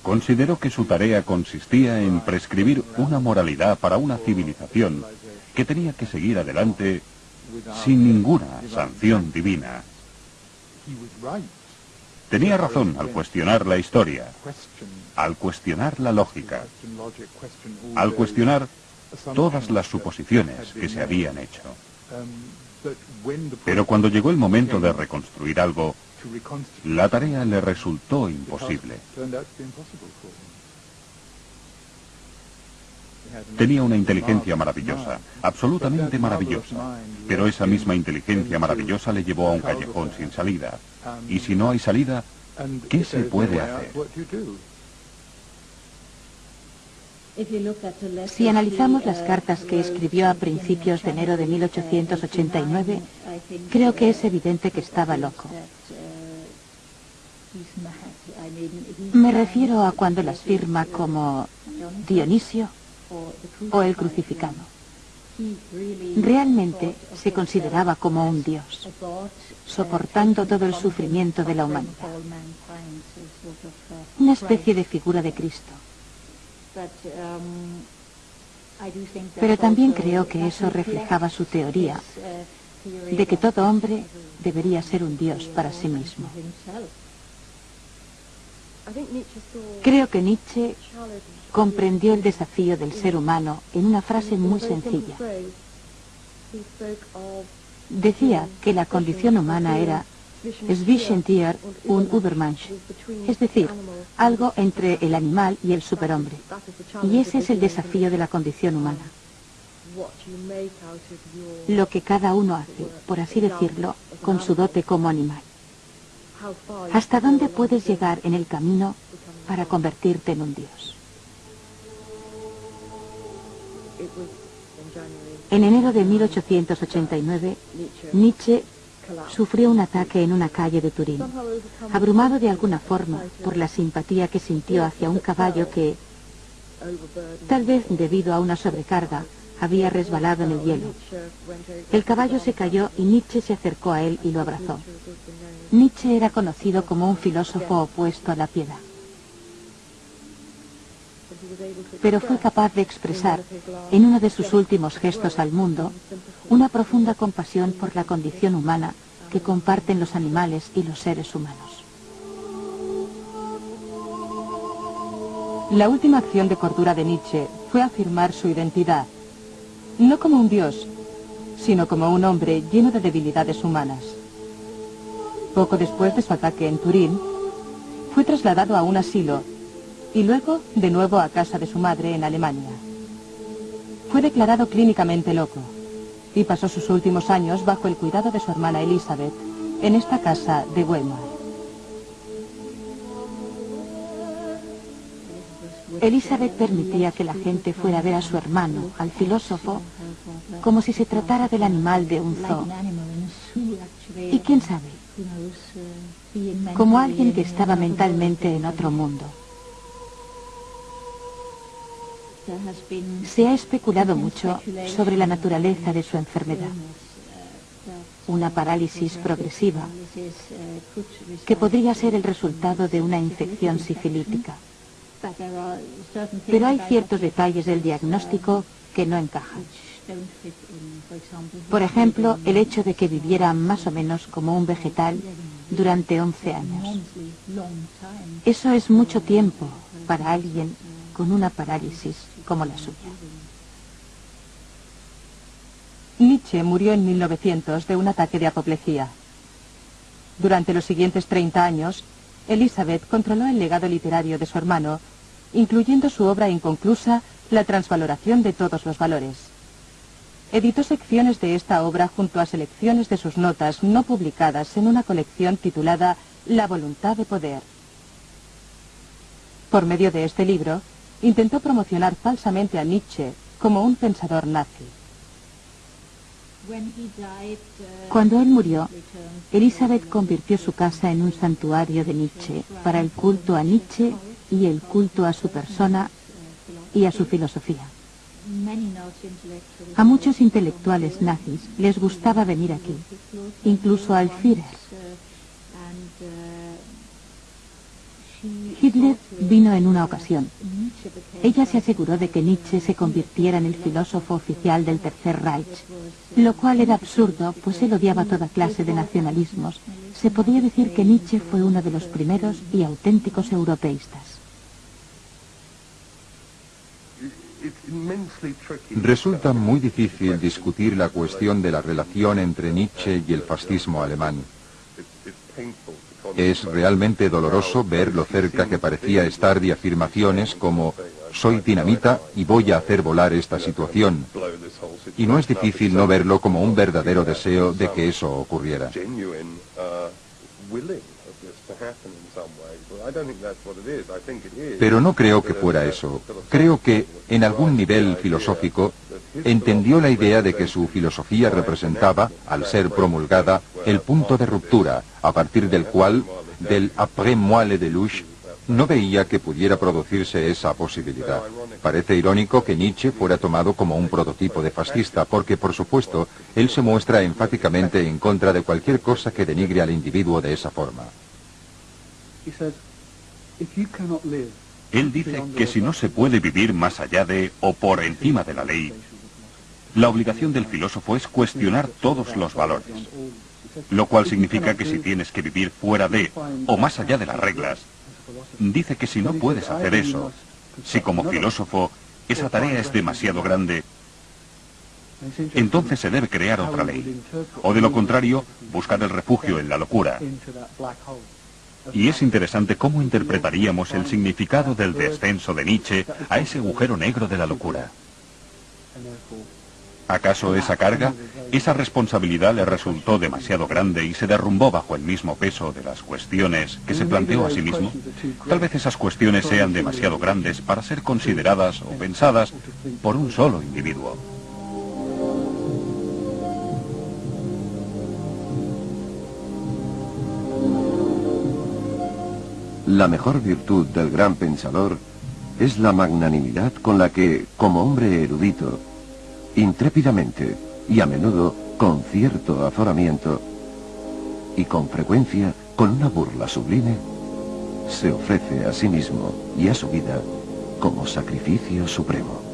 Consideró que su tarea consistía en prescribir una moralidad para una civilización que tenía que seguir adelante sin ninguna sanción divina. Tenía razón al cuestionar la historia, al cuestionar la lógica, al cuestionar todas las suposiciones que se habían hecho. Pero cuando llegó el momento de reconstruir algo, la tarea le resultó imposible. Tenía una inteligencia maravillosa, absolutamente maravillosa, pero esa misma inteligencia maravillosa le llevó a un callejón sin salida. Y si no hay salida, ¿qué se puede hacer? Si analizamos las cartas que escribió a principios de enero de 1889, creo que es evidente que estaba loco. Me refiero a cuando las firma como Dionisio o el crucificado. Realmente se consideraba como un dios, soportando todo el sufrimiento de la humanidad. Una especie de figura de Cristo. Pero también creo que eso reflejaba su teoría de que todo hombre debería ser un dios para sí mismo. Creo que Nietzsche comprendió el desafío del ser humano en una frase muy sencilla. Decía que la condición humana era Zwischentier und Übermensch, es decir, algo entre el animal y el superhombre. Y ese es el desafío de la condición humana. Lo que cada uno hace, por así decirlo, con su dote como animal. ¿Hasta dónde puedes llegar en el camino para convertirte en un dios? En enero de 1889, Nietzsche sufrió un ataque en una calle de Turín, abrumado de alguna forma por la simpatía que sintió hacia un caballo que, tal vez debido a una sobrecarga, había resbalado en el hielo. El caballo se cayó y Nietzsche se acercó a él y lo abrazó. Nietzsche era conocido como un filósofo opuesto a la piedad. Pero fue capaz de expresar, en uno de sus últimos gestos al mundo, una profunda compasión por la condición humana que comparten los animales y los seres humanos. La última acción de cordura de Nietzsche fue afirmar su identidad, no como un dios, sino como un hombre lleno de debilidades humanas. Poco después de su ataque en Turín, fue trasladado a un asilo y luego de nuevo a casa de su madre en Alemania. Fue declarado clínicamente loco y pasó sus últimos años bajo el cuidado de su hermana Elizabeth en esta casa de Weimar. Elizabeth permitía que la gente fuera a ver a su hermano, al filósofo, como si se tratara del animal de un zoo. Y quién sabe, como alguien que estaba mentalmente en otro mundo. Se ha especulado mucho sobre la naturaleza de su enfermedad. Una parálisis progresiva, que podría ser el resultado de una infección sifilítica. Pero hay ciertos detalles del diagnóstico que no encajan. Por ejemplo, el hecho de que viviera más o menos como un vegetal durante 11 años. Eso es mucho tiempo para alguien con una parálisis como la suya. Nietzsche murió en 1900 de un ataque de apoplejía. Durante los siguientes 30 años, Elizabeth controló el legado literario de su hermano, incluyendo su obra inconclusa, La transvaloración de todos los valores. Editó secciones de esta obra junto a selecciones de sus notas no publicadas en una colección titulada La voluntad de poder. Por medio de este libro, intentó promocionar falsamente a Nietzsche como un pensador nazi. Cuando él murió, Elizabeth convirtió su casa en un santuario de Nietzsche para el culto a Nietzsche y el culto a su persona y a su filosofía. A muchos intelectuales nazis les gustaba venir aquí, incluso al Führer. Hitler vino en una ocasión. Ella se aseguró de que Nietzsche se convirtiera en el filósofo oficial del Tercer Reich, lo cual era absurdo, pues él odiaba toda clase de nacionalismos. Se podría decir que Nietzsche fue uno de los primeros y auténticos europeístas. Resulta muy difícil discutir la cuestión de la relación entre Nietzsche y el fascismo alemán. Es realmente doloroso ver lo cerca que parecía estar de afirmaciones como «soy dinamita y voy a hacer volar esta situación». Y no es difícil no verlo como un verdadero deseo de que eso ocurriera. Pero no creo que fuera eso. Creo que, en algún nivel filosófico, entendió la idea de que su filosofía representaba, al ser promulgada, el punto de ruptura, a partir del cual, del après moi le déluge, no veía que pudiera producirse esa posibilidad. Parece irónico que Nietzsche fuera tomado como un prototipo de fascista, porque, por supuesto, él se muestra enfáticamente en contra de cualquier cosa que denigre al individuo de esa forma. Él dice que si no se puede vivir más allá de o por encima de la ley, la obligación del filósofo es cuestionar todos los valores. Lo cual significa que si tienes que vivir fuera de o más allá de las reglas, dice que si no puedes hacer eso, si como filósofo esa tarea es demasiado grande, entonces se debe crear otra ley. O de lo contrario, buscar el refugio en la locura. Y es interesante cómo interpretaríamos el significado del descenso de Nietzsche a ese agujero negro de la locura. ¿Acaso esa carga, esa responsabilidad le resultó demasiado grande y se derrumbó bajo el mismo peso de las cuestiones que se planteó a sí mismo? Tal vez esas cuestiones sean demasiado grandes para ser consideradas o pensadas por un solo individuo. La mejor virtud del gran pensador es la magnanimidad con la que, como hombre erudito, intrépidamente y a menudo con cierto azoramiento y con frecuencia con una burla sublime, se ofrece a sí mismo y a su vida como sacrificio supremo.